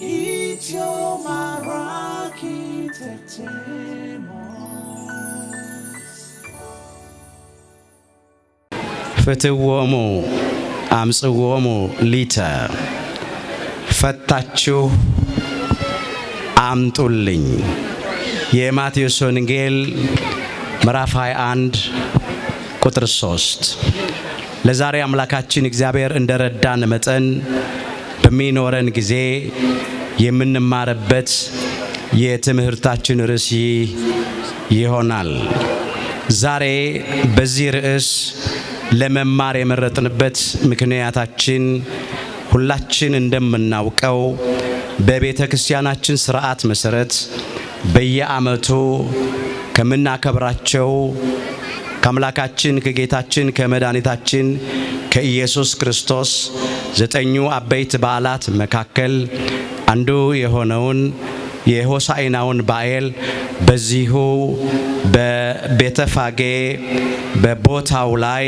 Ijo maraki tetemos. ፍትወሙ አምጽወሙ ሊተ ፈታችሁ አምጡልኝ። የማቴዎስ ወንጌል ምዕራፍ 21 ቁጥር 3። ለዛሬ አምላካችን እግዚአብሔር እንደረዳን መጠን በሚኖረን ጊዜ የምንማርበት የትምህርታችን ርዕስ ይሆናል። ዛሬ በዚህ ርዕስ ለመማር የመረጥንበት ምክንያታችን ሁላችን እንደምናውቀው በቤተ ክርስቲያናችን ሥርዓት መሰረት በየዓመቱ ከምናከብራቸው ከአምላካችን ከጌታችን ከመድኃኒታችን ከኢየሱስ ክርስቶስ 9 አበይት በዓላት መካከል አንዱ የሆነውን የሆሳዕናውን በዓል በዚሁ በቤተፋጌ በቦታው ላይ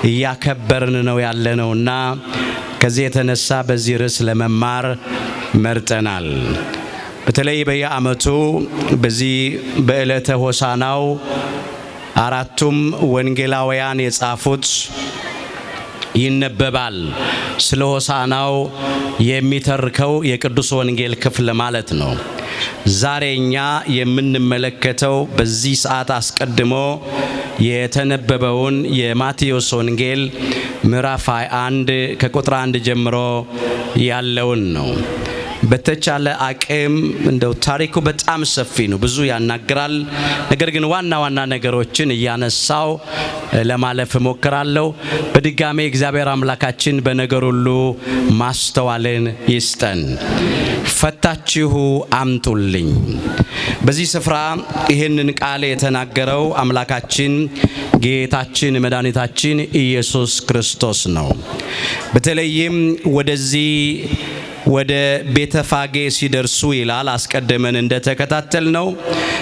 እያከበርን ነው ያለነውና ከዚህ የተነሳ በዚህ ርዕስ ለመማር መርጠናል። በተለይ በየዓመቱ በዚህ በዕለተ ሆሳዕናው አራቱም ወንጌላውያን የጻፉት ይነበባል። ስለ ሆሳዕናው የሚተርከው የቅዱስ ወንጌል ክፍል ማለት ነው። ዛሬ እኛ የምንመለከተው በዚህ ሰዓት አስቀድሞ የተነበበውን የማቴዎስ ወንጌል ምዕራፍ 21 ከቁጥር 1 ጀምሮ ያለውን ነው። በተቻለ አቅም እንደው ታሪኩ በጣም ሰፊ ነው፣ ብዙ ያናግራል። ነገር ግን ዋና ዋና ነገሮችን እያነሳው ለማለፍ እሞክራለሁ። በድጋሜ እግዚአብሔር አምላካችን በነገር ሁሉ ማስተዋልን ይስጠን። ፈታችሁ አምጡልኝ። በዚህ ስፍራ ይህንን ቃል የተናገረው አምላካችን ጌታችን መድኃኒታችን ኢየሱስ ክርስቶስ ነው። በተለይም ወደ ቤተፋጌ ሲደርሱ ይላል አስቀድመን እንደተከታተል ነው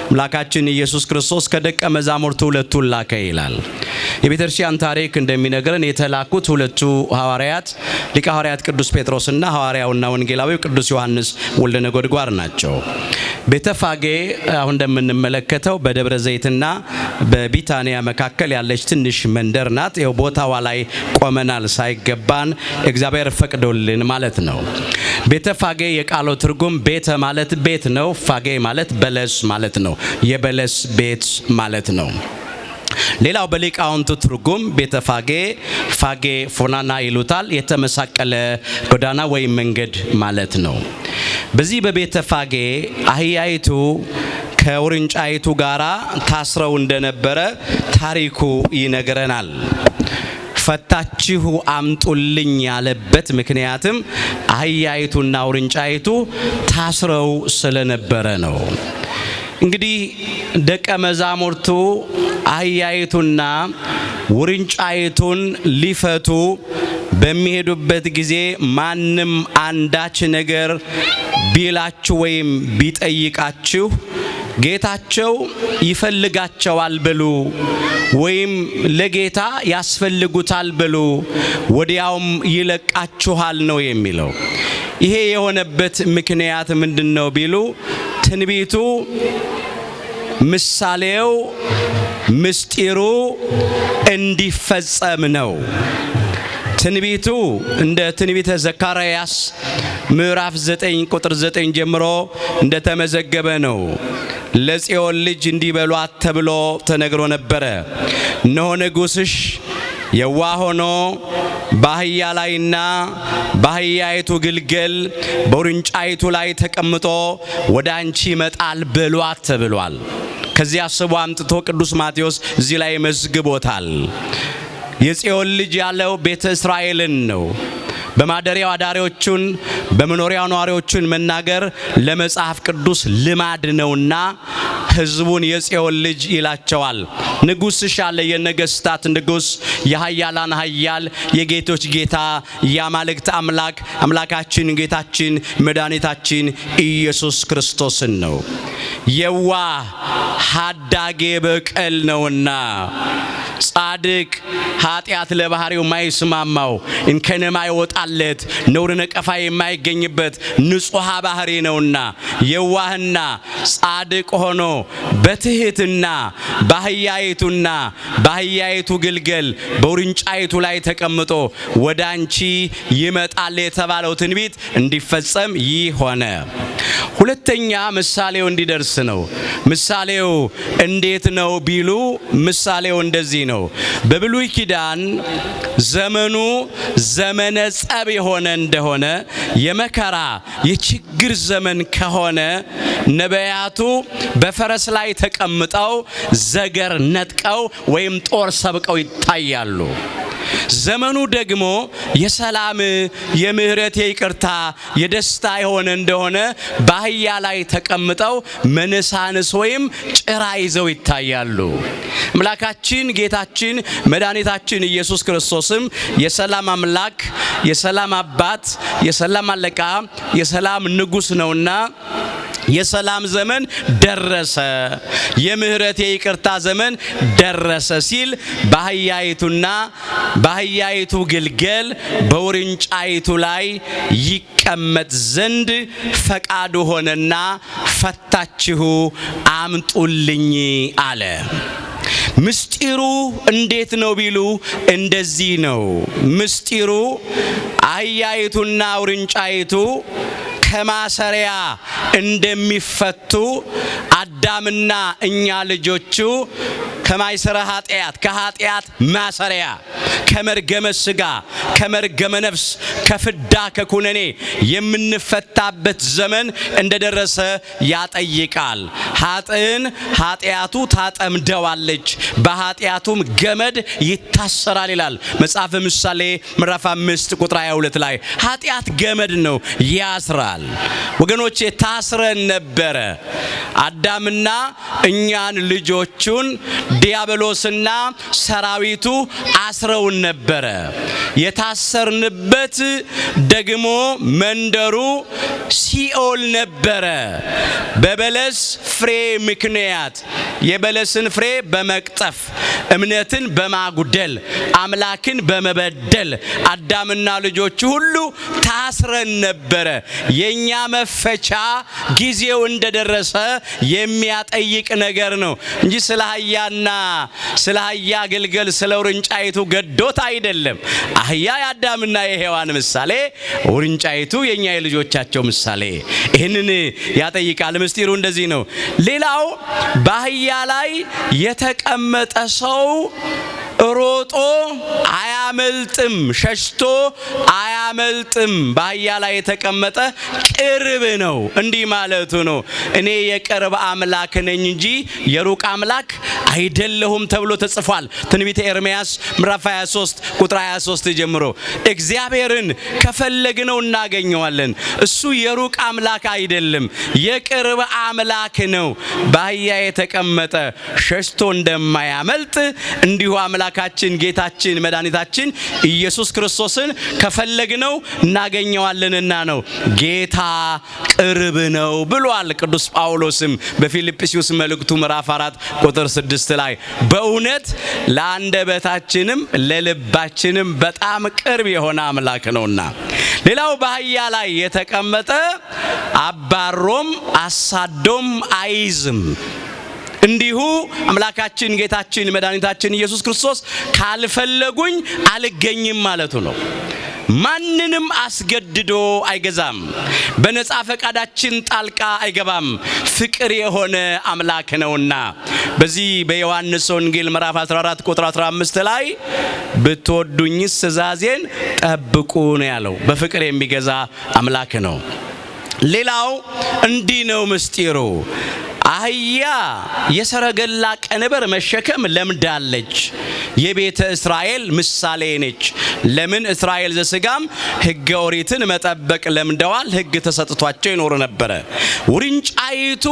አምላካችን ኢየሱስ ክርስቶስ ከደቀ መዛሙርቱ ሁለቱን ላከ ይላል። የቤተክርስቲያን ታሪክ እንደሚነግረን የተላኩት ሁለቱ ሐዋርያት ሊቀ ሐዋርያት ቅዱስ ጴጥሮስና ሐዋርያውና ወንጌላዊው ቅዱስ ዮሐንስ ወልደ ነጎድጓድ ናቸው። ቤተፋጌ አሁን እንደምንመለከተው በደብረ ዘይትና በቢታንያ መካከል ያለች ትንሽ መንደር ናት። ይኸው ቦታዋ ላይ ቆመናል ሳይገባን እግዚአብሔር ፈቅዶልን ማለት ነው። ቤተፋጌ የቃሉ ትርጉም ቤተ ማለት ቤት ነው። ፋጌ ማለት በለስ ማለት ነው። የበለስ ቤት ማለት ነው። ሌላው በሊቃውንቱ ትርጉም ቤተፋጌ ፋጌ ፎናና ይሉታል። የተመሳቀለ ጎዳና ወይም መንገድ ማለት ነው። በዚህ በቤተፋጌ አህያይቱ ከውርንጫይቱ ጋራ ታስረው እንደነበረ ታሪኩ ይነግረናል። ፈታችሁ አምጡልኝ ያለበት ምክንያትም አህያይቱና ውርንጫይቱ ታስረው ስለነበረ ነው። እንግዲህ ደቀ መዛሙርቱ አህያይቱና ውርንጫይቱን ሊፈቱ በሚሄዱበት ጊዜ ማንም አንዳች ነገር ቢላችሁ ወይም ቢጠይቃችሁ ጌታቸው ይፈልጋቸዋል ብሉ ወይም ለጌታ ያስፈልጉታል ብሉ ወዲያውም ይለቃችኋል ነው የሚለው። ይሄ የሆነበት ምክንያት ምንድነው ቢሉ ትንቢቱ፣ ምሳሌው፣ ምስጢሩ እንዲፈጸም ነው። ትንቢቱ እንደ ትንቢተ ዘካርያስ ምዕራፍ 9 ቁጥር 9 ጀምሮ እንደተመዘገበ ነው። ለጽዮን ልጅ እንዲበሏት ተብሎ ተነግሮ ነበረ። እነሆ ንጉሥሽ የዋህ ሆኖ በአህያ ላይና በአህያይቱ ግልገል በውርንጫይቱ ላይ ተቀምጦ ወደ አንቺ ይመጣል በሏት ተብሏል። ከዚያ ስቦ አምጥቶ ቅዱስ ማቴዎስ እዚህ ላይ መዝግቦታል። የጽዮን ልጅ ያለው ቤተ እስራኤልን ነው። በማደሪያው አዳሪዎቹን በመኖሪያው ነዋሪዎቹን መናገር ለመጽሐፍ ቅዱስ ልማድ ነውና ሕዝቡን የጽዮን ልጅ ይላቸዋል። ንጉሥሽ አለ፣ የነገስታት ንጉሥ፣ የኃያላን ኃያል፣ የጌቶች ጌታ፣ የአማልክት አምላክ አምላካችን ጌታችን መድኃኒታችን ኢየሱስ ክርስቶስን ነው። የዋህ ሀዳጌ በቀል ነውና ጻድቅ ኃጢአት ለባህሪው ማይስማማው እንከነማ ይወጣለት ነውር ነቀፋ የማይገኝበት ንጹህ ባህሪ ነውና የዋህና ጻድቅ ሆኖ በትህትና በአህያይቱ ግልገል በውርንጫይቱ ላይ ተቀምጦ ወዳንቺ ይመጣል የተባለው ትንቢት እንዲፈጸም ይሆነ። ሁለተኛ ምሳሌው እንዲደርስ ነው። ምሳሌው እንዴት ነው ቢሉ ምሳሌው እንደዚህ ነው። በብሉይ ኪዳን ዘመኑ ዘመነ ጸብ የሆነ እንደሆነ የመከራ የችግር ዘመን ከሆነ ነቢያቱ በፈረስ ላይ ተቀምጠው ዘገር ነጥቀው ወይም ጦር ሰብቀው ይታያሉ። ዘመኑ ደግሞ የሰላም የምህረት የይቅርታ የደስታ የሆነ እንደሆነ በአህያ ላይ ተቀምጠው መነሳንስ ወይም ጭራ ይዘው ይታያሉ። አምላካችን ጌታችን መድኃኒታችን ኢየሱስ ክርስቶስም የሰላም አምላክ የሰላም አባት የሰላም አለቃ የሰላም ንጉሥ ነውና የሰላም ዘመን ደረሰ፣ የምህረት የይቅርታ ዘመን ደረሰ ሲል በአህያይቱ ግልገል በውርንጫይቱ ላይ ይቀመጥ ዘንድ ፈቃዱ ሆነና ፈታችሁ አምጡልኝ አለ። ምስጢሩ እንዴት ነው ቢሉ እንደዚህ ነው። ምስጢሩ አህያይቱና ውርንጫይቱ ከማሰሪያ እንደሚፈቱ አዳምና እኛ ልጆቹ ከማይሰራ ከኃጢአት ማሰሪያ ከመርገመ ሥጋ ከመርገመ ነፍስ ከፍዳ ከኩነኔ የምንፈታበት ዘመን እንደደረሰ ያጠይቃል። ኃጢአቱ ታጠምደዋለች፣ በኃጢአቱም ገመድ ይታሰራል ይላል መጽሐፈ ምሳሌ ምዕራፍ 5 ቁጥር 22 ላይ። ኃጢአት ገመድ ነው፣ ያስራል። ወገኖቼ ታስረን ነበረ። አዳምና እኛን ልጆቹን ዲያብሎስና ሰራዊቱ አስረውን ነበረ። የታሰርንበት ደግሞ መንደሩ ሲኦል ነበረ። በበለስ ፍሬ ምክንያት የበለስን ፍሬ በመቅጠፍ እምነትን በማጉደል አምላክን በመበደል አዳምና ልጆቹ ሁሉ ታስረን ነበረ። የኛ መፈቻ ጊዜው እንደደረሰ የሚያጠይቅ ነገር ነው እንጂ ስለ አህያ ግልገል ስለ ውርንጫይቱ ገዶት አይደለም። አህያ የአዳምና የሔዋን ምሳሌ፣ ውርንጫይቱ የኛ የልጆቻቸው ምሳሌ። ይህንን ያጠይቃል። ምስጢሩ እንደዚህ ነው። ሌላው በአህያ ላይ የተቀመጠ ሰው ሮጦ አያመልጥም፣ ሸሽቶ አያመልጥም። በአህያ ላይ የተቀመጠ ቅርብ ነው። እንዲህ ማለቱ ነው፣ እኔ የቅርብ አምላክ ነኝ እንጂ የሩቅ አምላክ አይደለሁም ተብሎ ተጽፏል። ትንቢተ ኤርምያስ ምዕራፍ 23 ቁጥር 23 ጀምሮ እግዚአብሔርን ከፈለግነው እናገኘዋለን። እሱ የሩቅ አምላክ አይደለም፣ የቅርብ አምላክ ነው። በአህያ የተቀመጠ ሸሽቶ እንደማያመልጥ እንዲሁ አምላካችን ጌታችን መድኃኒታችን ኢየሱስ ክርስቶስን ከፈለግነው እናገኘዋለንና ነው። ጌታ ቅርብ ነው ብሏል ቅዱስ ጳውሎስም በፊልጵስዩስ መልእክቱ ምዕራፍ 4 ቁጥር 6 ላይ። በእውነት ለአንደበታችንም ለልባችንም በጣም ቅርብ የሆነ አምላክ ነውና። ሌላው በአህያ ላይ የተቀመጠ አባሮም አሳዶም አይዝም። እንዲሁ አምላካችን ጌታችን መድኃኒታችን ኢየሱስ ክርስቶስ ካልፈለጉኝ አልገኝም ማለቱ ነው። ማንንም አስገድዶ አይገዛም። በነጻ ፈቃዳችን ጣልቃ አይገባም። ፍቅር የሆነ አምላክ ነውና በዚህ በዮሐንስ ወንጌል ምዕራፍ 14 ቁጥር 15 ላይ ብትወዱኝስ ትእዛዜን ጠብቁ ነው ያለው። በፍቅር የሚገዛ አምላክ ነው። ሌላው እንዲህ ነው ምስጢሩ። አህያ የሰረገላ ቀንበር መሸከም ለምዳለች። የቤተ እስራኤል ምሳሌ ነች። ለምን? እስራኤል ዘስጋም ሕገ ኦሪትን መጠበቅ ለምደዋል። ሕግ ተሰጥቷቸው ይኖር ነበረ። ውርንጫይቱ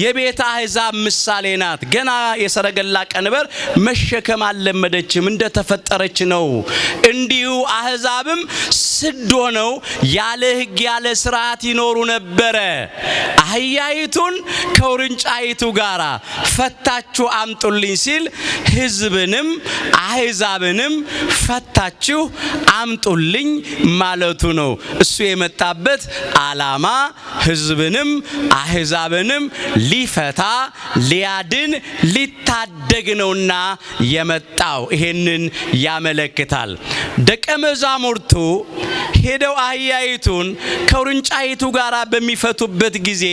የቤተ አሕዛብ ምሳሌ ናት። ገና የሰረገላ ቀንበር መሸከም አልለመደችም፣ እንደተፈጠረች ነው። እንዲሁ አሕዛብም ስድ ሆነው ያለ ሕግ ያለ ስርዓት ይኖሩ ነበረ። አህያይቱን ከውርንጫይቱ ጋራ ፈታችሁ አምጡልኝ ሲል ሕዝብንም አሕዛብንም ፈታችሁ አምጡልኝ ማለቱ ነው። እሱ የመጣበት ዓላማ ሕዝብንም አሕዛብንም ሊፈታ ሊያድን ሊታደግ ነውና የመጣው ይሄንን ያመለክታል። ደቀ መዛሙርቱ ሄደው አህያይቱን ከውርንጫይቱ ጋር በሚፈቱበት ጊዜ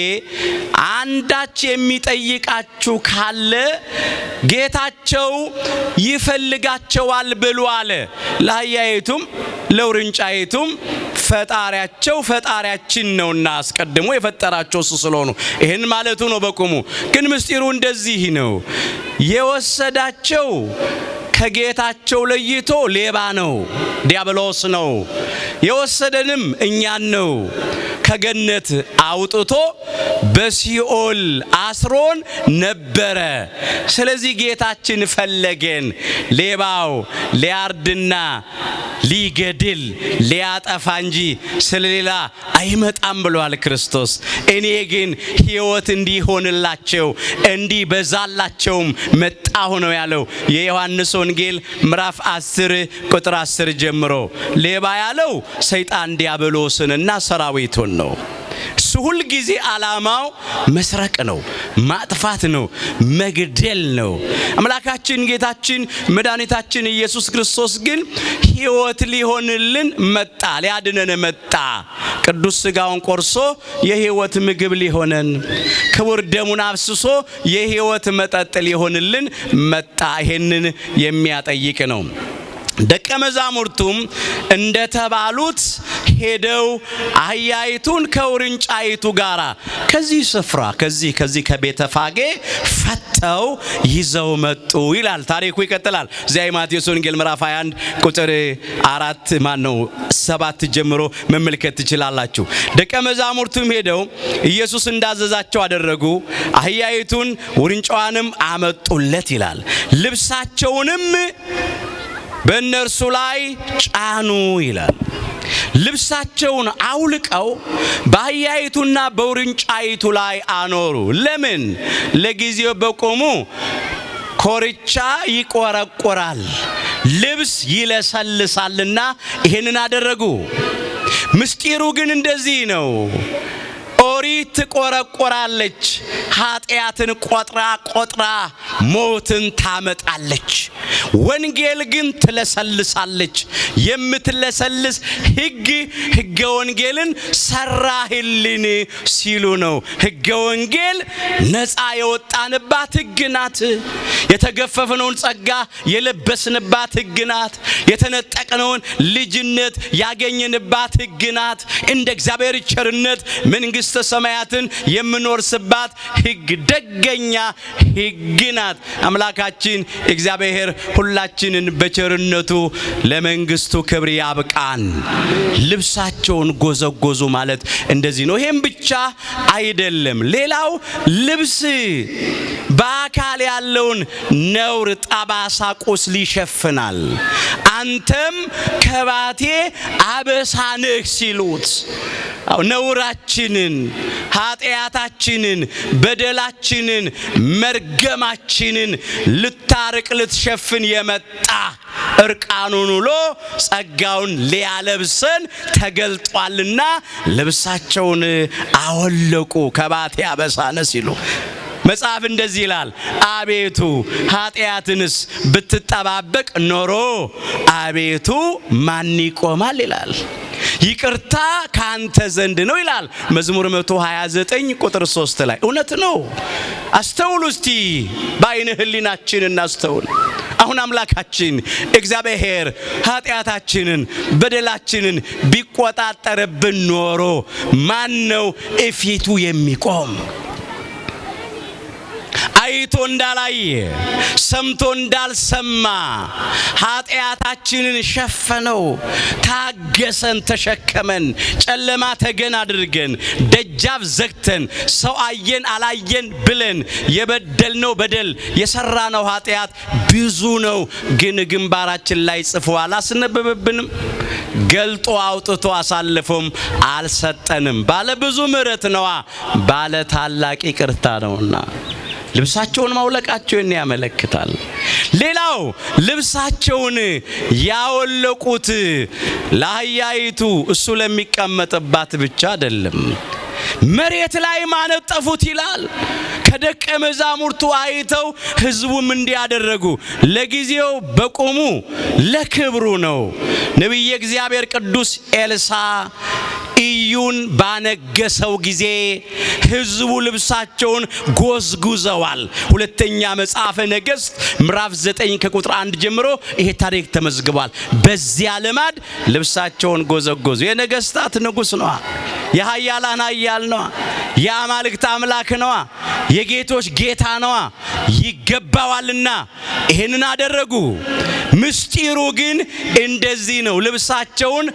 አንዳች የሚጠይቃችሁ ካለ ጌታቸው ይፈልጋቸዋል ብሎ አለ። ለአህያይቱም ለውርንጫይቱም ፈጣሪያችን ነውና አስቀድሞ የፈጠራቸው እሱ ስለሆኑ ይሄን ማለቱ ነው በቁሙ። ግን ምስጢሩ እንደዚህ ነው። የወሰዳቸው ከጌታቸው ለይቶ ሌባ ነው፣ ዲያብሎስ ነው። የወሰደንም እኛን ነው። ከገነት አውጥቶ በሲኦል አስሮን ነበረ። ስለዚህ ጌታችን ፈለገን። ሌባው ሊያርድና ሊገድል ሊያጠፋ እንጂ ስለሌላ አይመጣም ብሏል ክርስቶስ። እኔ ግን ሕይወት እንዲሆንላቸው እንዲበዛላቸውም መጣሁ ነው ያለው የዮሐንስ ወንጌል ምዕራፍ 10 ቁጥር 10 ጀምሮ። ሌባ ያለው ሰይጣን ዲያብሎስንና ሰራዊቱን ነው። እሱ ሁል ጊዜ ዓላማው መስረቅ ነው፣ ማጥፋት ነው፣ መግደል ነው። አምላካችን ጌታችን መድኃኒታችን ኢየሱስ ክርስቶስ ግን ሕይወት ሊሆንልን መጣ፣ ሊያድነን መጣ። ቅዱስ ሥጋውን ቆርሶ የሕይወት ምግብ ሊሆነን፣ ክቡር ደሙን አፍስሶ የሕይወት መጠጥ ሊሆንልን መጣ። ይሄንን የሚያጠይቅ ነው። ደቀ መዛሙርቱም እንደተባሉት ሄደው አህያይቱን ከውርንጫይቱ ጋራ ከዚህ ስፍራ ከዚህ ከቤተፋጌ ፈተው ይዘው መጡ ይላል። ታሪኩ ይቀጥላል። እዚያ የማቴዎስ ወንጌል ምዕራፍ 21 ቁጥር 7 ጀምሮ መመልከት ትችላላችሁ። ደቀ መዛሙርቱም ሄደው ኢየሱስ እንዳዘዛቸው አደረጉ። አህያይቱን ውርንጫዋንም አመጡለት ይላል። ልብሳቸውንም በእነርሱ ላይ ጫኑ ይላል። ልብሳቸውን አውልቀው በአህያይቱና በውርንጫይቱ ላይ አኖሩ። ለምን? ለጊዜው በቆሙ ኮርቻ ይቆረቆራል፣ ልብስ ይለሰልሳልና ይሄንን አደረጉ። ምስጢሩ ግን እንደዚህ ነው። ኦሪት ትቆረቆራለች፣ ኃጢአትን ቆጥራ ሞትን ታመጣለች። ወንጌል ግን ትለሰልሳለች። የምትለሰልስ ሕገ ወንጌልን ሰራህልን ሲሉ ነው። ሕገ ወንጌል ነፃ የወጣንባት ሕግ ናት። የተገፈፍነውን ጸጋ የለበስንባት ሕግ ናት። የተነጠቅነውን ልጅነት ያገኘንባት ሕግ ናት። እንደ እግዚአብሔር ቸርነት መንግሥተ ሰማያትን የምንወርስባት ሕግ ደገኛ ሕግ ናት። አምላካችን እግዚአብሔር ሁላችንን በቸርነቱ ለመንግስቱ ክብር ያብቃን። ልብሳቸውን ጎዘጎዙ ማለት እንደዚህ ነው። ይሄም ብቻ አይደለም። ሌላው ልብስ በአካል ያለውን ነውር፣ ጠባሳ፣ ቁስል ይሸፍናል። አንተም ከባቴ አበሳ ነህ ሲሉት ነውራችንን፣ ኃጢአታችንን፣ በደላችንን፣ መርገማችንን ልታርቅ ልትሸፍን የመጣ እርቃኑን ውሎ ጸጋውን ሊያለብሰን ተገልጧልና ልብሳቸውን አወለቁ። ከባቴ አበሳ ነህ ሲሉ መጽሐፍ እንደዚህ ይላል፣ አቤቱ ኃጢአትንስ ብትጠባበቅ ኖሮ አቤቱ ማን ይቆማል ይላል። ይቅርታ ካንተ ዘንድ ነው ይላል መዝሙር 129 ቁጥር 3 ላይ። እውነት ነው። አስተውሉ እስቲ፣ በዓይነ ሕሊናችን እናስተውል። አሁን አምላካችን እግዚአብሔር ኃጢአታችንን በደላችንን ቢቆጣጠርብን ኖሮ ማን ነው እፊቱ የሚቆም? አይቶ እንዳላየ ሰምቶ እንዳልሰማ ኃጢአታችንን ሸፈነው፣ ታገሰን፣ ተሸከመን። ጨለማ ተገን አድርገን ደጃፍ ዘግተን ሰው አየን አላየን ብለን የበደልነው በደል የሰራነው ኃጢአት ብዙ ነው። ግን ግንባራችን ላይ ጽፎ አላስነበበብንም። ገልጦ አውጥቶ አሳልፎም አልሰጠንም። ባለ ብዙ ምሕረት ነዋ፣ ባለ ታላቅ ይቅርታ ነውና። ልብሳቸውን ማውለቃቸውን ያመለክታል። ሌላው ልብሳቸውን ያወለቁት ለአህያይቱ እሱ ለሚቀመጥባት ብቻ አይደለም፣ መሬት ላይ ማነጠፉት ይላል። ከደቀ መዛሙርቱ አይተው ሕዝቡም እንዲያደረጉ ለጊዜው በቆሙ ለክብሩ ነው። ነቢየ እግዚአብሔር ቅዱስ ኤልሳዕ ኢዩን ባነገሰው ጊዜ ሕዝቡ ልብሳቸውን ጎዝጉዘዋል። ሁለተኛ መጽሐፈ ነገሥት ምዕራፍ 9 ከቁጥር 1 ጀምሮ ይሄ ታሪክ ተመዝግቧል። በዚያ ልማድ ልብሳቸውን ጎዘጎዙ። የነገስታት ንጉሥ ነዋ፣ የኃያላን ኃያል ነዋ፣ የአማልክት አምላክ ነዋ፣ የጌቶች ጌታ ነዋ፣ ይገባዋልና ይሄንን አደረጉ። ምስጢሩ ግን እንደዚህ ነው። ልብሳቸውን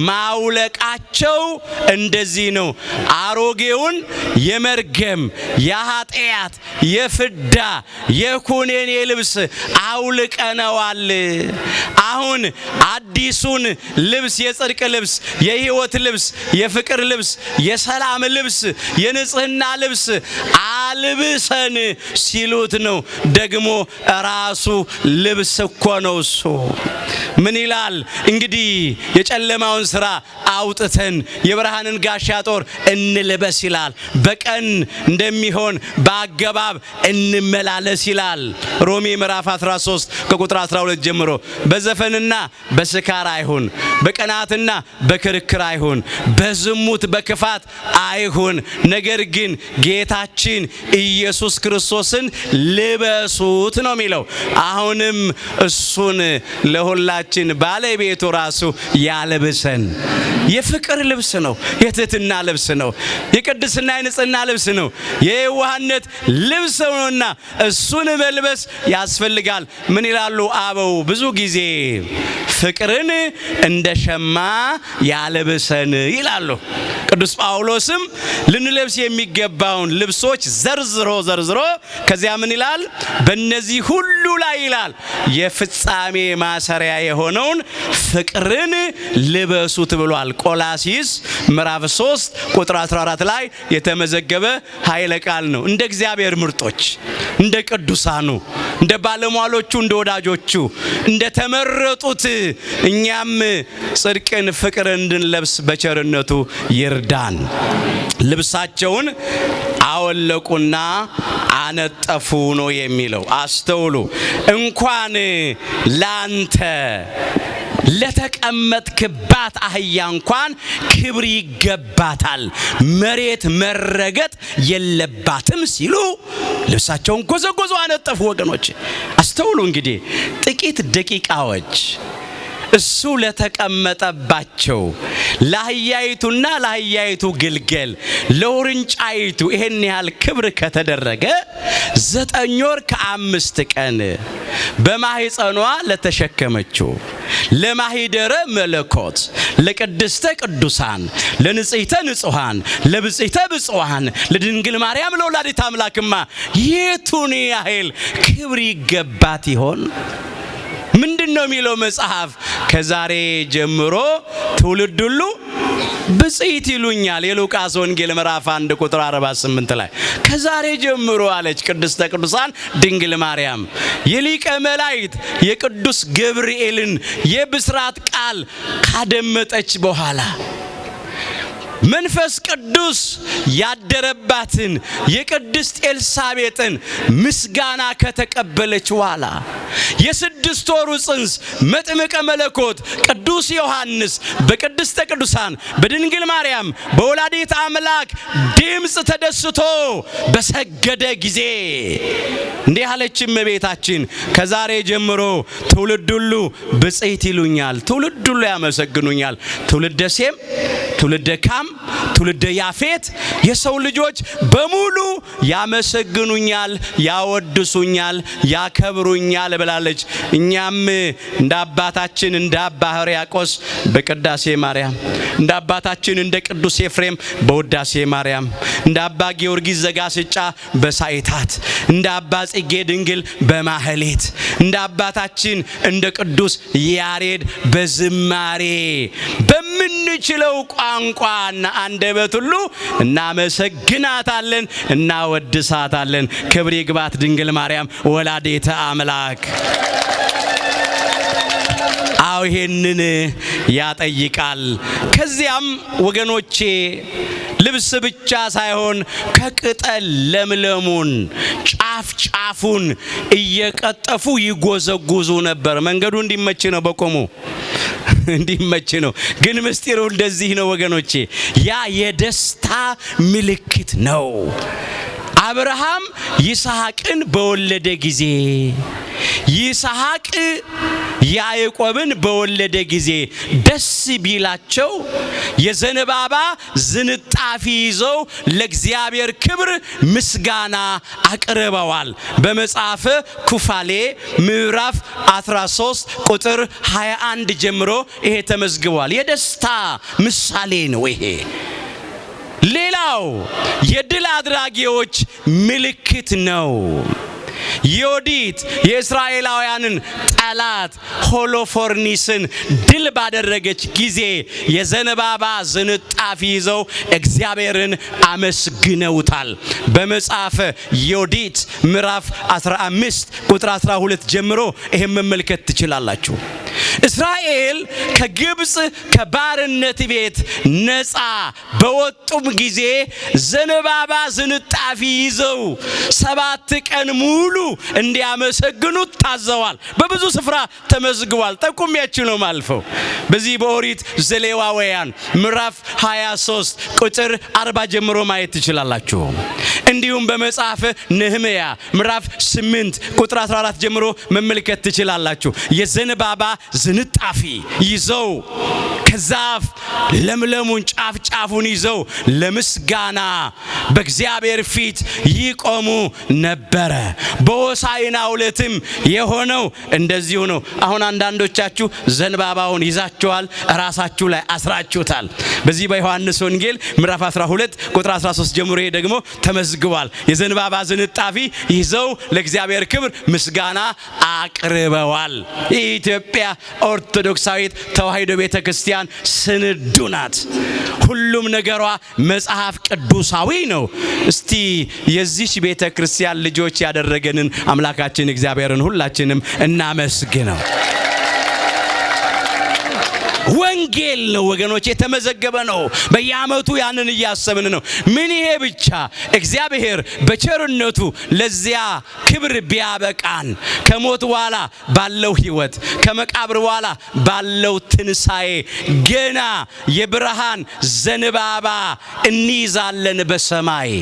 ማውለቃቸው እንደዚህ ነው። አሮጌውን የመርገም የኃጢአት የፍዳ የኩነኔ ልብስ አውልቀነዋል። አሁን አዲሱን ልብስ፣ የጽድቅ ልብስ፣ የሕይወት ልብስ፣ የፍቅር ልብስ፣ የሰላም ልብስ፣ የንጽህና ልብስ አልብሰን ሲሉት ነው። ደግሞ ራሱ ልብስ እኮ ነው እሱ። ምን ይላል እንግዲህ? የጨለማውን ሥራ አውጥተን የብርሃንን ጋሻ ጦር እንልበስ ይላል። በቀን እንደሚሆን በአገባብ እንመላለስ ይላል። ሮሜ ምዕራፍ 13 ከቁጥር 12 ጀምሮ በዘፈንና በስካር አይሁን፣ በቀናትና በክርክር አይሁን፣ በዝሙት በክፋት አይሁን፣ ነገር ግን ጌታችን ኢየሱስ ክርስቶስን ልበሱት ነው የሚለው። አሁንም እሱን ለሁላችን ባለቤቱ ራሱ ያለብሰን። የፍቅር ልብስ ነው፣ የትህትና ልብስ ነው፣ የቅድስና የንጽህና ልብስ ነው፣ የዋህነት ልብስ ነውና እሱን መልበስ ያስፈልጋል። ምን ይላሉ አበው? ብዙ ጊዜ ፍቅርን እንደ ሸማ ያለብሰን ይላሉ። ቅዱስ ጳውሎስም ልንለብስ የሚገባውን ልብሶች ዘርዝሮ ከዚያ ምን ይላል? በእነዚህ ሁሉ ላይ ይላል የፍጻሜ ማሰሪያ የሆነውን ፍቅርን ልበሱት ብሏል። ቆላሲስ ምዕራፍ 3 ቁጥር 14 ላይ የተመዘገበ ኃይለ ቃል ነው። እንደ እግዚአብሔር ምርጦች፣ እንደ ቅዱሳኑ፣ እንደ ባለሟሎቹ፣ እንደ ወዳጆቹ፣ እንደ ተመረጡት እኛም ጽድቅን ፍቅርን እንድንለብስ በቸርነቱ ይርዳን። ልብሳቸውን አወለቁና አነጠፉ ነው የሚለው። አስተውሉ። እንኳን ላንተ ለተቀመጥክባት አህያ እንኳን ክብር ይገባታል፣ መሬት መረገጥ የለባትም ሲሉ ልብሳቸውን ጎዘጎዙ፣ አነጠፉ። ወገኖች አስተውሉ። እንግዲህ ጥቂት ደቂቃዎች እሱ ለተቀመጠባቸው ለአህያይቱና ለአህያይቱ ግልገል ለውርንጫይቱ ይሄን ያህል ክብር ከተደረገ 9 ወር ከ5 ቀን በማህፀኗ ለተሸከመችው ለማሂደረ መለኮት ለቅድስተ ቅዱሳን ለንጽሕተ ንጹሐን ለብጽሕተ ብፁዓን ለድንግል ማርያም ለወላዲተ አምላክማ የቱን ያህል ክብር ይገባት ይሆን? ምንድነው የሚለው መጽሐፍ? ከዛሬ ጀምሮ ትውልድ ሁሉ ብጽሕት ይሉኛል። የሉቃስ ወንጌል ምዕራፍ 1 ቁጥር 48 ላይ ከዛሬ ጀምሮ አለች ቅድስተ ቅዱሳን ድንግል ማርያም የሊቀ መላእክት የቅዱስ ገብርኤልን የብስራት ቃል ካደመጠች በኋላ መንፈስ ቅዱስ ያደረባትን የቅድስት ኤልሳቤጥን ምስጋና ከተቀበለች በኋላ የ6 ወሩ ጽንስ መጥምቀ መለኮት ቅዱስ ዮሐንስ በቅድስተ ቅዱሳን በድንግል ማርያም በወላዲተ አምላክ ድምፅ ተደስቶ በሰገደ ጊዜ እንዲህ አለች እመቤታችን፣ ከዛሬ ጀምሮ ትውልድ ሁሉ ብጽሕት ይሉኛል፣ ትውልድ ሁሉ ያመሰግኑኛል። ትውልደ ሴም፣ ትውልደ ካም፣ ትውልደ ያፌት የሰው ልጆች በሙሉ ያመሰግኑኛል፣ ያወድሱኛል፣ ያከብሩኛል ብላለች። እኛም እንደ አባታችን እንደ አባ ሕርያቆስ በቅዳሴ ማርያም፣ እንደ አባታችን እንደ ቅዱስ ኤፍሬም በውዳሴ ማርያም፣ እንደ አባ ጊዮርጊስ ዘጋስጫ በሳይታት፣ እንደ አባ ጽጌ ድንግል በማህሌት፣ እንደ አባታችን እንደ ቅዱስ ያሬድ በዝማሬ በምንችለው ቋንቋና አንደበት ሁሉ እናመሰግናታለን፣ እናወድሳታለን። ክብር ይግባት ድንግል ማርያም ወላዲተ አምላክ። አው ይሄንን ያጠይቃል። ከዚያም ወገኖቼ ልብስ ብቻ ሳይሆን ከቅጠል ለምለሙን ጫፍ ጫፉን እየቀጠፉ ይጎዘጉዙ ነበር። መንገዱ እንዲመች ነው፣ በቆሙ እንዲመች ነው። ግን ምስጢሩ እንደዚህ ነው ወገኖቼ፣ ያ የደስታ ምልክት ነው። አብርሃም ይስሐቅን በወለደ ጊዜ፣ ይስሐቅ ያዕቆብን በወለደ ጊዜ ደስ ቢላቸው የዘንባባ ዝንጣፊ ይዘው ለእግዚአብሔር ክብር ምስጋና አቅርበዋል። በመጽሐፈ ኩፋሌ ምዕራፍ 13 ቁጥር 21 ጀምሮ ይሄ ተመዝግቧል። የደስታ ምሳሌ ነው ይሄ። ሌላው የድል አድራጊዎች ምልክት ነው። ዮዲት የእስራኤላውያንን ጠላት ሆሎፎርኒስን ድል ባደረገች ጊዜ የዘንባባ ዝንጣፊ ይዘው እግዚአብሔርን አመስግነውታል። በመጽሐፈ ዮዲት ምዕራፍ 15 ቁጥር 12 ጀምሮ ይሄን መመልከት ትችላላችሁ። እስራኤል ከግብፅ ከባርነት ቤት ነፃ በወጡም ጊዜ ዘንባባ ዝንጣፊ ይዘው 7 ቀን ሙሉ እንዲያመሰግኑት ታዘዋል። በብዙ ስፍራ ተመዝግቧል። ጠቁሚያችሁ ነው ማልፈው። በዚህ በኦሪት ዘሌዋውያን ምዕራፍ 23 ቁጥር 40 ጀምሮ ማየት ትችላላችሁ። እንዲሁም በመጽሐፈ ነህምያ ምዕራፍ 8 ቁጥር 14 ጀምሮ መመልከት ትችላላችሁ። የዘንባባ ዝንጣፊ ይዘው ከዛፍ ለምለሙን ጫፍ ጫፉን ይዘው ለምስጋና በእግዚአብሔር ፊት ይቆሙ ነበረ። በሆሳዕና ዕለትም የሆነው እንደዚሁ ነው። አሁን አንዳንዶቻችሁ ዘንባባውን ይዛችኋል፣ ራሳችሁ ላይ አስራችሁታል። በዚህ በዮሐንስ ወንጌል ምዕራፍ 12 ቁጥር 13 ጀምሮ ይሄ ደግሞ ተመዝግቧል። የዘንባባ ዝንጣፊ ይዘው ለእግዚአብሔር ክብር ምስጋና አቅርበዋል። የኢትዮጵያ ኦርቶዶክሳዊት ተዋሕዶ ቤተክርስቲያን ስንዱ ናት። ሁሉም ነገሯ መጽሐፍ ቅዱሳዊ ነው። እስቲ የዚህ ቤተክርስቲያን ልጆች ያደረገንን አምላካችን እግዚአብሔርን ሁላችንም እናመስግነው። ወንጌል ነው ወገኖች፣ የተመዘገበ ነው። በየዓመቱ ያንን እያሰብን ነው። ምን ይሄ ብቻ እግዚአብሔር በቸርነቱ ለዚያ ክብር ቢያበቃን ከሞት በኋላ ባለው ሕይወት ከመቃብር በኋላ ባለው ትንሣኤ ገና የብርሃን ዘንባባ እንይዛለን በሰማይ።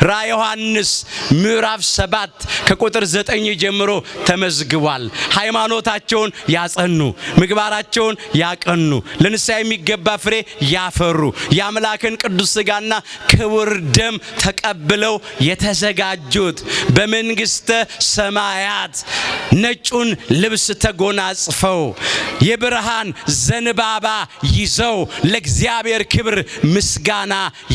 ራዕየ ዮሐንስ ምዕራፍ 7 ከቁጥር 9 ጀምሮ ተመዝግቧል። ሃይማኖታቸውን ያጸኑ፣ ምግባራቸውን ያቀኑ፣ ለንስሐ የሚገባ ፍሬ ያፈሩ፣ የአምላክን ቅዱስ ሥጋና ክቡር ደም ተቀብለው የተዘጋጁት በመንግሥተ ሰማያት ነጩን ልብስ ተጎናጽፈው የብርሃን ዘንባባ ይዘው ለእግዚአብሔር ክብር ምስጋና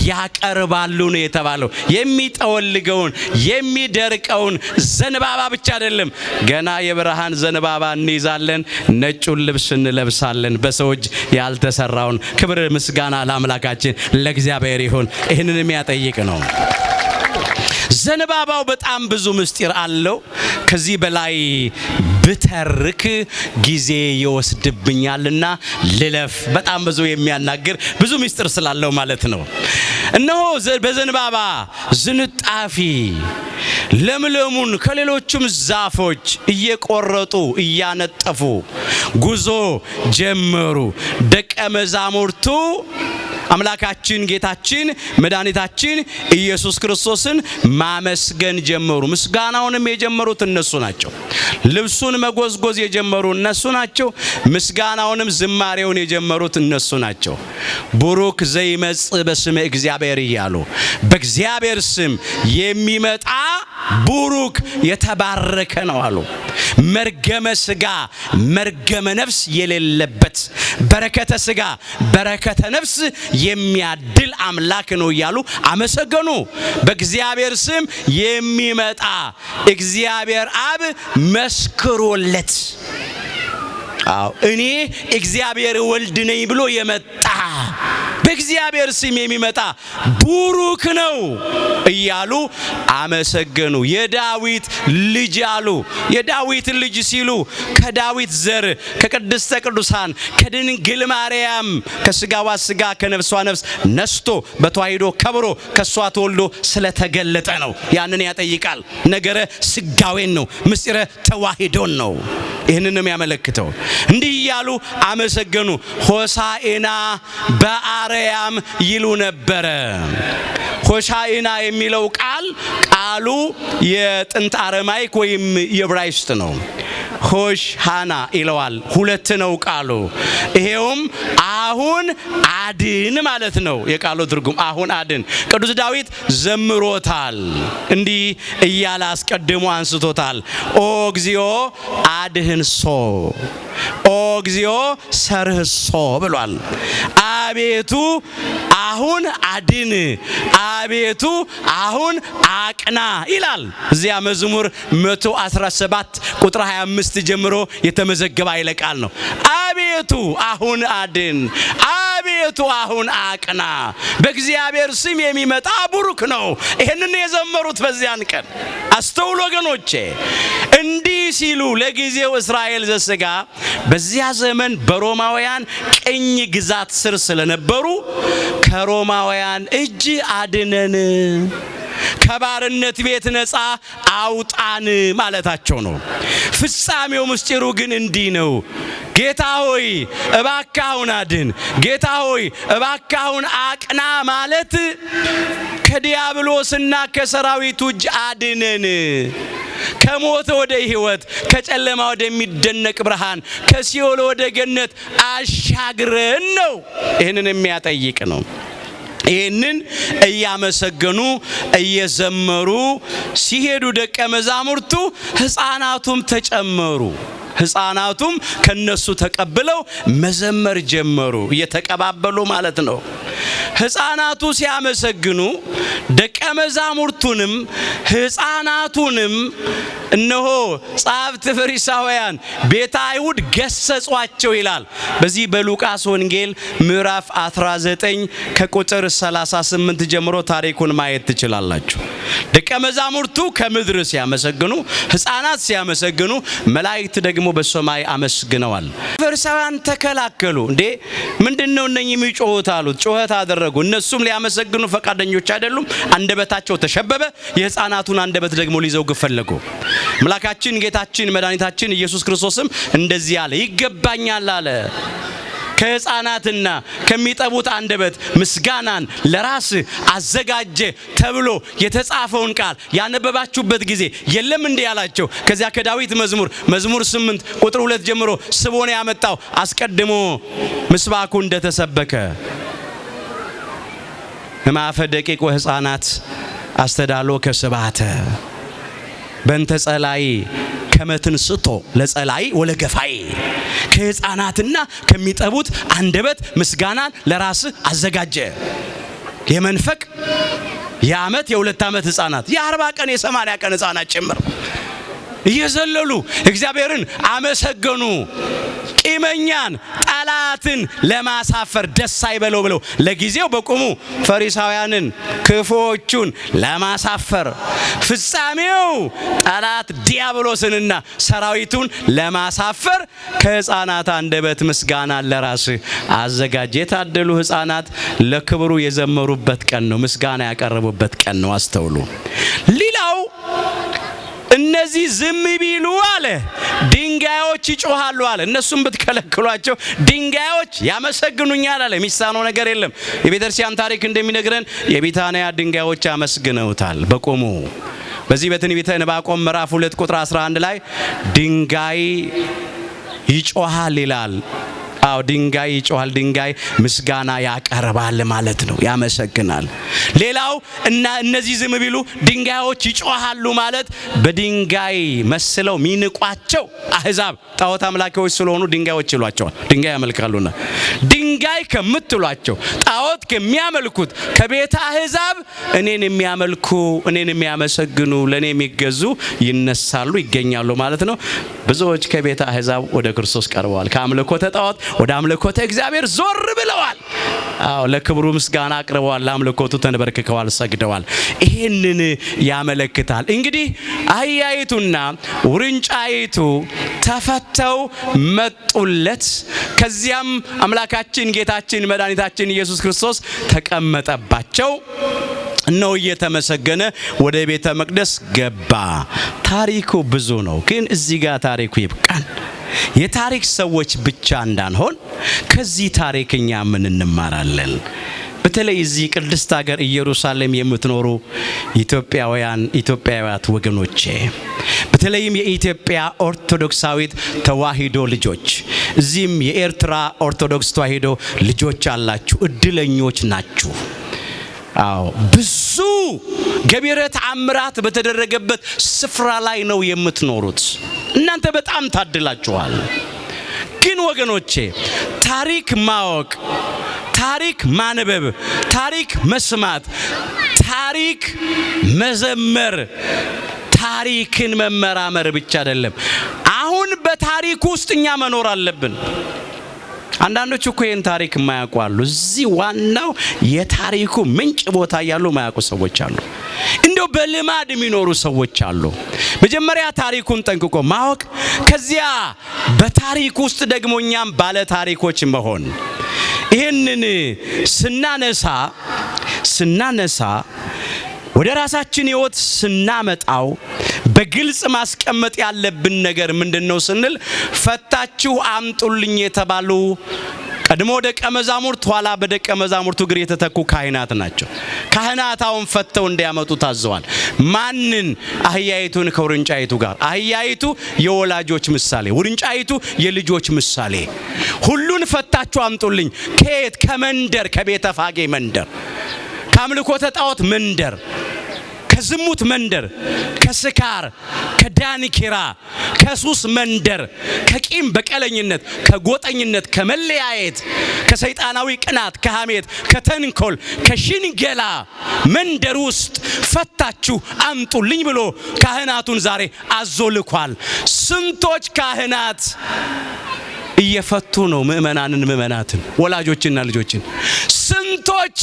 ያቀርባሉ ነው የተባለው። የሚጠወልገውን የሚደርቀውን ዘንባባ ብቻ አይደለም፣ ገና የብርሃን ዘንባባ እንይዛለን፣ ነጩን ልብስ እንለብሳለን። በሰው እጅ ያልተሰራውን ክብር ምስጋና ለአምላካችን ለእግዚአብሔር ይሁን። ይህንን የሚያጠይቅ ነው። ዘንባባው በጣም ብዙ ምስጢር አለው። ከዚህ በላይ ብተርክ ጊዜ ይወስድብኛልና ልለፍ። በጣም ብዙ የሚያናግር ብዙ ምስጢር ስላለው ማለት ነው። እነሆ በዘንባባ ዝንጣፊ ለምለሙን ከሌሎችም ዛፎች እየቆረጡ እያነጠፉ ጉዞ ጀመሩ። ደቀ መዛሙርቱ አምላካችን ጌታችን መድኃኒታችን ኢየሱስ ክርስቶስን ማመስገን ጀመሩ። ምስጋናውንም የጀመሩት እነሱ ናቸው። ልብሱን መጎዝጎዝ የጀመሩ እነሱ ናቸው። ምስጋናውንም ዝማሬውን የጀመሩት እነሱ ናቸው። ቡሩክ ዘይመጽእ በስመ እግዚአብሔር እያሉ በእግዚአብሔር ስም የሚመጣ ቡሩክ የተባረከ ነው አሉ። መርገመ ሥጋ መርገመ ነፍስ የሌለበት በረከተ ሥጋ በረከተ ነፍስ የሚያድል አምላክ ነው እያሉ አመሰገኑ። በእግዚአብሔር ስም የሚመጣ እግዚአብሔር አብ መስክሮለት እኔ እግዚአብሔር ወልድ ነኝ ብሎ የመጣ በእግዚአብሔር ስም የሚመጣ ቡሩክ ነው እያሉ አመሰገኑ። የዳዊት ልጅ አሉ። የዳዊት ልጅ ሲሉ ከዳዊት ዘር ከቅድስተ ቅዱሳን ከድንግል ማርያም ከስጋዋ ስጋ ከነፍሷ ነፍስ ነስቶ በተዋሂዶ ከብሮ ከሷ ተወልዶ ስለተገለጠ ነው። ያንን ያጠይቃል። ነገረ ስጋዌን ነው። ምስጢረ ተዋሂዶን ነው። ይህንንም ያመለክተው። እንዲህ እያሉ አመሰገኑ። ሆሳዕና በአርያም ይሉ ነበረ። ሆሳዕና የሚለው ቃሉ የጥንት አረማይክ ወይም የዕብራይስጥ ነው። ሆሻና ይለዋል። ሁለት ነው ቃሉ። ይሄውም አሁን አድን ማለት ነው። የቃሉ ትርጉም አሁን አድን። ቅዱስ ዳዊት ዘምሮታል። እንዲህ እያለ አስቀድሞ አንስቶታል። ኦ እግዚኦ አድህንሶ ኦ እግዚኦ ሰርህሶ ብሏል። አቤቱ አሁን አድን፣ አቤቱ አሁን አቅና ይላል። እዚያ መዝሙር 117 ቁጥር 25 ጀምሮ የተመዘገበ ኃይለ ቃል ነው። አቤቱ አሁን አድን፣ አቤቱ አሁን አቅና። በእግዚአብሔር ስም የሚመጣ ቡሩክ ነው። ይህንን የዘመሩት በዚያን ቀን አስተውሉ ወገኖቼ። እንዲህ ሲሉ ለጊዜው እስራኤል ዘሥጋ በዚያ ዘመን በሮማውያን ቅኝ ግዛት ስር ስለነበሩ ከሮማውያን እጅ አድነን፣ ከባርነት ቤት ነፃ አውጣን ማለታቸው ነው። ፍጻሜው ምስጢሩ ግን እንዲህ ነው። ጌታ ሆይ እባክህ አሁን አድን፣ ጌታ ሆይ እባክህ አሁን አቅና ማለት ከዲያብሎስና ከሰራዊቱ እጅ አድነን፣ ከሞት ወደ ሕይወት፣ ከጨለማ ወደሚደነቅ ብርሃን፣ ከሲኦል ወደ ገነት አሻግረን ነው። ይህንን የሚያጠይቅ ነው። ይህንን እያመሰገኑ እየዘመሩ ሲሄዱ ደቀ መዛሙርቱ ሕፃናቱም ተጨመሩ። ሕፃናቱም ከነሱ ተቀብለው መዘመር ጀመሩ። እየተቀባበሉ ማለት ነው። ሕፃናቱ ሲያመሰግኑ ደቀ መዛሙርቱንም ሕፃናቱንም እነሆ ጸሐፍት ፈሪሳውያን ቤተ አይሁድ ገሰጿቸው ይላል። በዚህ በሉቃስ ወንጌል ምዕራፍ 19 ከቁጥር 38 ጀምሮ ታሪኩን ማየት ትችላላችሁ። ደቀ መዛሙርቱ ከምድር ሲያመሰግኑ፣ ሕፃናት ሲያመሰግኑ፣ መላእክት ደግሞ በሰማይ አመስግነዋል። ፈሪሳውያን ተከላከሉ። እንዴ ምንድነው እነኚህ የሚጮሁት አሉት። ጮኸት አደረጉ። እነሱም ሊያመሰግኑ ፈቃደኞች አይደሉም። አንደበታቸው ተሸበበ። የሕፃናቱን አንደበት ደግሞ ሊዘጉ ፈለጉ። አምላካችን ጌታችን መድኃኒታችን ኢየሱስ ክርስቶስም እንደዚህ አለ፣ ይገባኛል አለ። ከሕፃናትና ከሚጠቡት አንደበት ምስጋናን ለራስ አዘጋጀ ተብሎ የተጻፈውን ቃል ያነበባችሁበት ጊዜ የለም እንዴ ያላቸው። ከዚያ ከዳዊት መዝሙር 8 ቁጥር 2 ጀምሮ ስቦን ያመጣው አስቀድሞ ምስባኩ እንደተሰበከ እማፈ ደቂቅ ወሕፃናት አስተዳሎ ከስባተ በእንተ ጸላይ ከመትንስቶ ለጸላይ ወለገፋይ ከሕፃናትና ከሚጠቡት አንደበት ምስጋናን ለራስህ አዘጋጀ። የመንፈቅ የዓመት የ2 ዓመት ሕፃናት የ40 ቀን የ80 ቀን ሕፃናት ጭምር እየዘለሉ እግዚአብሔርን አመሰገኑ። ቂመኛን ጠላትን ለማሳፈር ደስ አይበለው ብለው ለጊዜው በቁሙ ፈሪሳውያንን ክፉዎቹን ለማሳፈር፣ ፍጻሜው ጠላት ዲያብሎስንና ሰራዊቱን ለማሳፈር ከሕፃናት አንደበት ምስጋናን ለራስህ አዘጋጀ። የታደሉ ሕፃናት ለክብሩ የዘመሩበት ቀን ነው። ምስጋና ያቀረቡበት ቀን ነው። አስተውሉ። ሌላው እነዚህ ዝም ቢሉ አለ ድንጋዮች ይጮሃሉ አለ። እነሱም ብትከለክሏቸው ድንጋዮች ያመሰግኑኛል አለ። የሚሳነው ነገር የለም። የቤተክርስቲያን ታሪክ እንደሚነግረን የቢታንያ ድንጋዮች አመስግነውታል በቆሙ። በዚህ በትንቢተ ዕንባቆም ምዕራፍ 2 ቁጥር 11 ላይ ድንጋይ ይጮሃል ይላል። አዎ ድንጋይ ይጮሃል፣ ድንጋይ ምስጋና ያቀርባል ማለት ነው፣ ያመሰግናል። ሌላው እና እነዚህ ዝም ቢሉ ድንጋዮች ይጮሃሉ ማለት በድንጋይ መስለው ሚንቋቸው አህዛብ ጣዖት አምላኪዎች ስለሆኑ ድንጋዮች ይሏቸዋል። ድንጋይ ያመልካሉና ድንጋይ ከምትሏቸው ጣዖት ከሚያመልኩት ከቤተ አህዛብ እኔን የሚያመልኩ እኔን የሚያመሰግኑ ለኔ የሚገዙ ይነሳሉ ይገኛሉ ማለት ነው። ብዙዎች ከቤተ አህዛብ ወደ ክርስቶስ ቀርበዋል። ከአምልኮተ ጣዖት ወደ አምልኮተ እግዚአብሔር ዞር ብለዋል። አዎ ለክብሩ ምስጋና አቅርበዋል፣ ለአምልኮቱ ተንበርክከዋል፣ ሰግደዋል። ይሄንን ያመለክታል። እንግዲህ አህያይቱና ውርንጫይቱ ተፈተው መጡለት። ከዚያም አምላካችን ጌታችን መድኃኒታችን ኢየሱስ ክርስቶስ ተቀመጠባቸው። ነው እየተመሰገነ ወደ ቤተ መቅደስ ገባ። ታሪኩ ብዙ ነው፣ ግን እዚህ ጋር ታሪኩ ይብቃን። የታሪክ ሰዎች ብቻ እንዳንሆን ከዚህ ታሪክ እኛ ምን እንማራለን? በተለይ እዚህ ቅድስት ሀገር ኢየሩሳሌም የምትኖሩ ኢትዮጵያውያት ወገኖቼ፣ በተለይም የኢትዮጵያ ኦርቶዶክሳዊት ተዋሂዶ ልጆች፣ እዚህም የኤርትራ ኦርቶዶክስ ተዋሂዶ ልጆች አላችሁ፣ እድለኞች ናችሁ። አዎ ብዙ ገቢረ ተአምራት በተደረገበት ስፍራ ላይ ነው የምትኖሩት። እናንተ በጣም ታድላችኋል። ግን ወገኖቼ ታሪክ ማወቅ፣ ታሪክ ማንበብ፣ ታሪክ መስማት፣ ታሪክ መዘመር፣ ታሪክን መመራመር ብቻ አይደለም። አሁን በታሪክ ውስጥ እኛ መኖር አለብን። አንዳንዶች እኮ ይህን ታሪክ የማያውቁ አሉ። እዚህ ዋናው የታሪኩ ምንጭ ቦታ ያሉ የማያውቁ ሰዎች አሉ። እንደው በልማድ የሚኖሩ ሰዎች አሉ። መጀመሪያ ታሪኩን ጠንቅቆ ማወቅ፣ ከዚያ በታሪክ ውስጥ ደግሞ እኛም ባለ ታሪኮች መሆን። ይህንን ስናነሳ ወደ ራሳችን ሕይወት ስናመጣው በግልጽ ማስቀመጥ ያለብን ነገር ምንድነው ስንል ፈታችሁ አምጡልኝ የተባሉ ቀድሞ ደቀ መዛሙርት ኋላ በደቀ መዛሙርቱ እግር የተተኩ ካህናት ናቸው። ካህናት አሁን ፈተው እንዲያመጡ ታዘዋል። ማንን? አህያይቱን ከውርንጫይቱ ጋር። አህያይቱ የወላጆች ምሳሌ፣ ውርንጫይቱ የልጆች ምሳሌ። ሁሉን ፈታችሁ አምጡልኝ። ከየት? ከመንደር፣ ከቤተ ፋጌ መንደር፣ ከአምልኮተ ጣዖት መንደር፣ ከዝሙት መንደር፣ ከስካር፣ ከዳንኪራ፣ ከሱስ መንደር፣ ከቂም በቀለኝነት፣ ከጎጠኝነት፣ ከመለያየት፣ ከሰይጣናዊ ቅናት፣ ከሐሜት፣ ከተንኮል፣ ከሽንገላ መንደር ውስጥ ፈታችሁ አምጡልኝ ብሎ ካህናቱን ዛሬ አዞ ልኳል። ስንቶች ካህናት እየፈቱ ነው ምእመናትን፣ ወላጆችና ልጆችን። ስንቶች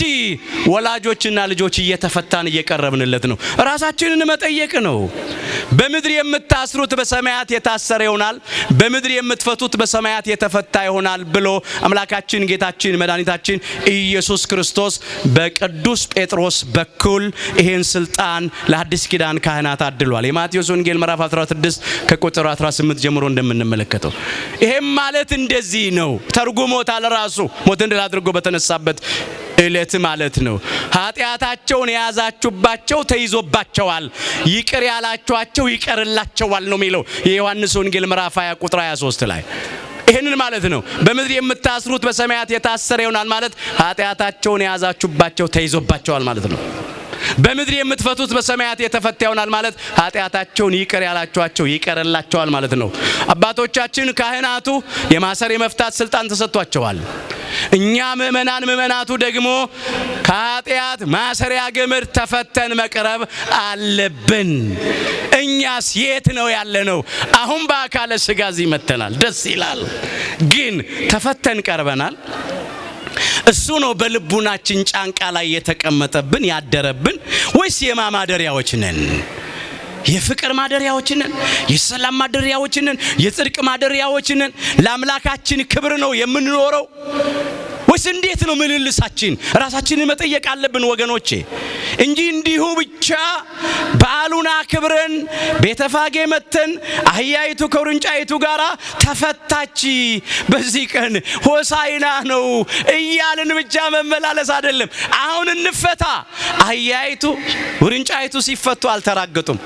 ወላጆችና ልጆች እየተፈታን እየቀረብንለት ነው። ራሳችንን መጠየቅ ነው። በምድር የምታስሩት በሰማያት የታሰረ ይሆናል፣ በምድር የምትፈቱት በሰማያት የተፈታ ይሆናል ብሎ አምላካችን ጌታችን መድኃኒታችን ኢየሱስ ክርስቶስ በቅዱስ ጴጥሮስ በኩል ይሄን ስልጣን ለአዲስ ኪዳን ካህናት አድሏል። የማቴዎስ ወንጌል ምዕራፍ 16 ከቁጥር 18 ጀምሮ እንደምንመለከተው ይሄም ማለት እንደዚህ ነው። ተርጉሞታል ራሱ ሞትን ድል አድርጎ በተነሳበት እለት ማለት ነው። ኃጢአታቸውን የያዛችሁባቸው ተይዞባቸዋል፣ ይቅር ያላችኋቸው ይቀርላቸዋል ነው የሚለው የዮሐንስ ወንጌል ምዕራፍ 20 ቁጥር 23 ላይ። ይሄንን ማለት ነው። በምድር የምታስሩት በሰማያት የታሰረ ይሆናል ማለት ኃጢአታቸውን የያዛችሁባቸው ተይዞባቸዋል ማለት ነው። በምድር የምትፈቱት በሰማያት የተፈታ ይሆናል ማለት ኃጢአታቸውን ይቅር ያላችኋቸው ይቀርላቸዋል ማለት ነው። አባቶቻችን ካህናቱ የማሰር የመፍታት ስልጣን ተሰጥቷቸዋል። እኛ ምእመናቱ ደግሞ ከኃጢአት ማሰሪያ ገመድ ተፈተን መቅረብ አለብን። እኛስ የት ነው ያለነው? አሁን በአካለ ሥጋ እዚህ መተናል፣ ደስ ይላል። ግን ተፈተን ቀርበናል? እሱ ነው በልቡናችን ጫንቃ ላይ የተቀመጠብን ያደረብን? ወይስ የማማደሪያዎች ነን? የፍቅር ማደሪያዎች ነን? የሰላም ማደሪያዎች ነን? የጽድቅ ማደሪያዎች ነን? ለአምላካችን ክብር ነው የምንኖረው ወይስ እንዴት ነው ምልልሳችን? ራሳችንን መጠየቅ አለብን ወገኖቼ። እንጂ እንዲሁ ብቻ በዓሉን አክብረን ቤተፋጌ መተን አህያይቱ ከውርንጫይቱ ጋር ተፈታች በዚህ ቀን ሆሳዕና ነው እያልን ብቻ መመላለስ አይደለም። አሁን እንፈታ። አህያይቱ ውርንጫይቱ ሲፈቱ አልተራገጡም።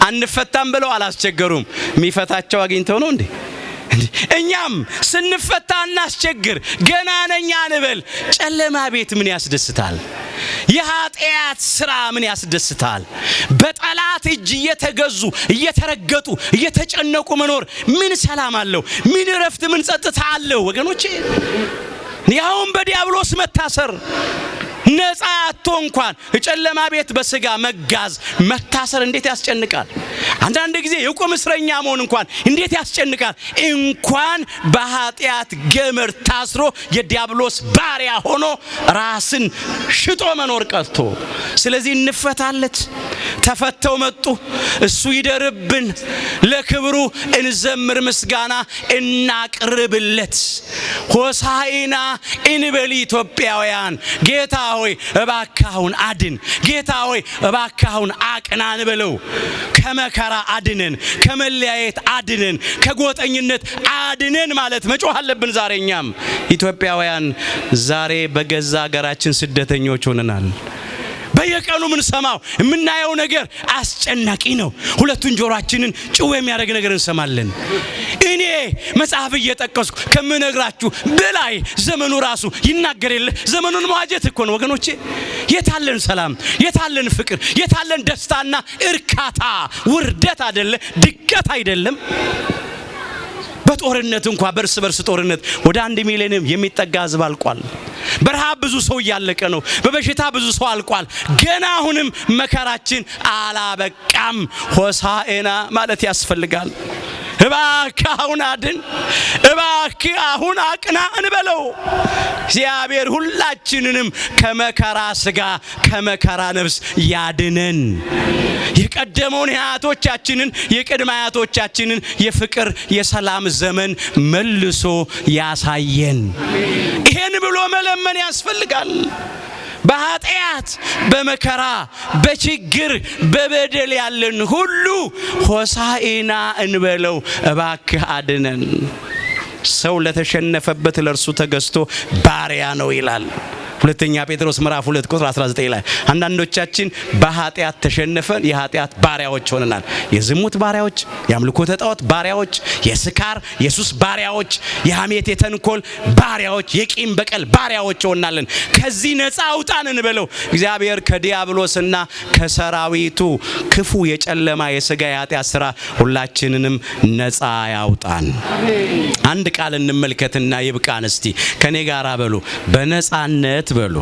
አንፈታም ብለው አላስቸገሩም። የሚፈታቸው አግኝተው ነው እንዴ? እኛም ስንፈታ እናስቸግር፣ ገና ነኛ እንበል። ጨለማ ቤት ምን ያስደስታል? የኃጢአት ስራ ምን ያስደስታል? በጠላት እጅ እየተገዙ እየተረገጡ እየተጨነቁ መኖር ምን ሰላም አለው? ምን እረፍት፣ ምን ጸጥታ አለው? ወገኖቼ ያውም በዲያብሎስ መታሰር ነፃ አጥቶ እንኳን ጨለማ ቤት በስጋ መጋዝ መታሰር እንዴት ያስጨንቃል! አንዳንድ ጊዜ የቁም እስረኛ መሆን እንኳን እንዴት ያስጨንቃል! እንኳን በኃጢአት ገመድ ታስሮ የዲያብሎስ ባሪያ ሆኖ ራስን ሽጦ መኖር ቀርቶ። ስለዚህ እንፈታለት። ተፈተው መጡ፣ እሱ ይደርብን፣ ለክብሩ እንዘምር፣ ምስጋና እናቅርብለት። ሆሳዕና እንበል ኢትዮጵያውያን። ጌታ ሆይ እባክህ አድን፣ ጌታ ሆይ እባክህ አቅና እንበለው። ከመከራ አድነን፣ ከመለያየት አድነን፣ ከጎጠኝነት አድነን ማለት መጮህ አለብን። ዛሬ እኛም ኢትዮጵያውያን ዛሬ በገዛ ሀገራችን ስደተኞች ሆነናል። በየቀኑ ምን ሰማው የምናየው ነገር አስጨናቂ ነው። ሁለቱን ጆሮአችንን ጭው የሚያደርግ ነገር እንሰማለን። እኔ መጽሐፍ እየጠቀስኩ ከምነግራችሁ በላይ ዘመኑ ራሱ ይናገር የለ። ዘመኑን መዋጀት እኮ ነው ወገኖቼ። የታለን ሰላም፣ የታለን ፍቅር፣ የታለን ደስታና እርካታ? ውርደት አይደለ? ድቀት አይደለም? በጦርነት እንኳን በርስ በርስ ጦርነት ወደ 1 ሚሊዮን የሚጠጋ ሕዝብ አልቋል። በረሃብ ብዙ ሰው እያለቀ ነው። በበሽታ ብዙ ሰው አልቋል። ገና አሁንም መከራችን አላበቃም። ሆሳዕና ማለት ያስፈልጋል። እባክህ አሁን አድን፣ እባክህ አሁን አቅና እንበለው። እግዚአብሔር ሁላችንንም ከመከራ ስጋ ከመከራ ነፍስ ያድነን። የቀደመውን የአያቶቻችንን የቅድመ አያቶቻችንን የፍቅር የሰላም ዘመን መልሶ ያሳየን። ይሄን ብሎ መለመን ያስፈልጋል። በኃጢአት በመከራ በችግር በበደል ያለን ሁሉ ሆሳዕና እንበለው። እባክህ አድነን። ሰው ለተሸነፈበት ለእርሱ ተገዝቶ ባሪያ ነው ይላል። ሁለተኛ ጴጥሮስ ምዕራፍ 2 ቁጥር 19 ላይ አንዳንዶቻችን በኃጢአት ተሸነፈን የኃጢአት ባሪያዎች ሆነናል። የዝሙት ባሪያዎች፣ የአምልኮተ ጣዖት ባሪያዎች፣ የስካር የሱስ ባሪያዎች፣ የሐሜት የተንኮል ባሪያዎች፣ የቂም በቀል ባሪያዎች ሆናለን። ከዚህ ነፃ አውጣን እንበለው። እግዚአብሔር ከዲያብሎስና ከሰራዊቱ ክፉ የጨለማ የሥጋ የኃጢአት ሥራ ሁላችንንም ነፃ ያውጣን። አንድ ቃል እንመልከትና ይብቃን። እስቲ ከኔ ጋር በሉ፣ በነፃነት በሉ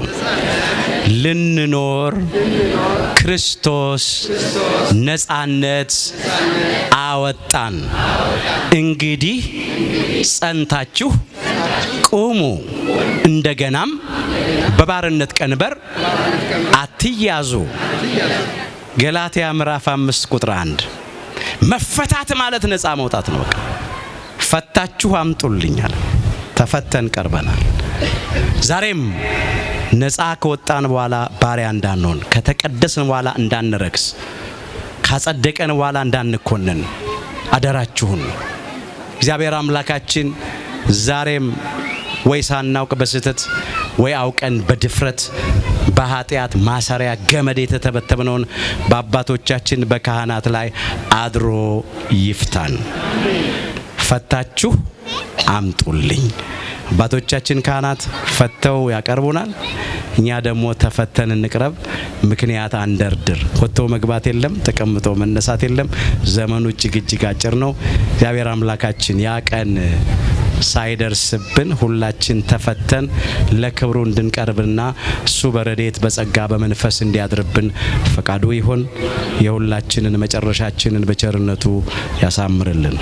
ልንኖር ክርስቶስ ነፃነት አወጣን። እንግዲህ ጸንታችሁ ቁሙ፣ እንደገናም በባርነት ቀንበር አትያዙ። ገላትያ ምዕራፍ 5 ቁጥር 1። መፈታት ማለት ነፃ መውጣት ነው። በቃ ፈታችሁ አምጡልኛል። ተፈተን ቀርበናል። ዛሬም ነፃ ከወጣን በኋላ ባሪያ እንዳንሆን፣ ከተቀደስን በኋላ እንዳንረክስ፣ ካጸደቀን በኋላ እንዳንኮነን አደራችሁን። እግዚአብሔር አምላካችን ዛሬም ወይ ሳናውቅ በስህተት ወይ አውቀን በድፍረት በኃጢአት ማሰሪያ ገመድ የተተበተብነውን በአባቶቻችን በካህናት ላይ አድሮ ይፍታን። ፈታችሁ አምጡልኝ። አባቶቻችን ካህናት ፈተው ያቀርቡናል። እኛ ደግሞ ተፈተን እንቅረብ። ምክንያት አንደርድር። ወጥቶ መግባት የለም፣ ተቀምጦ መነሳት የለም። ዘመኑ እጅግ አጭር ነው። እግዚአብሔር አምላካችን ያ ቀን ሳይደርስብን ሁላችን ተፈተን ለክብሩ እንድንቀርብና እሱ በረድኤት በጸጋ በመንፈስ እንዲያድርብን ፈቃዱ ይሁን። የሁላችንን መጨረሻችንን በቸርነቱ ያሳምርልን።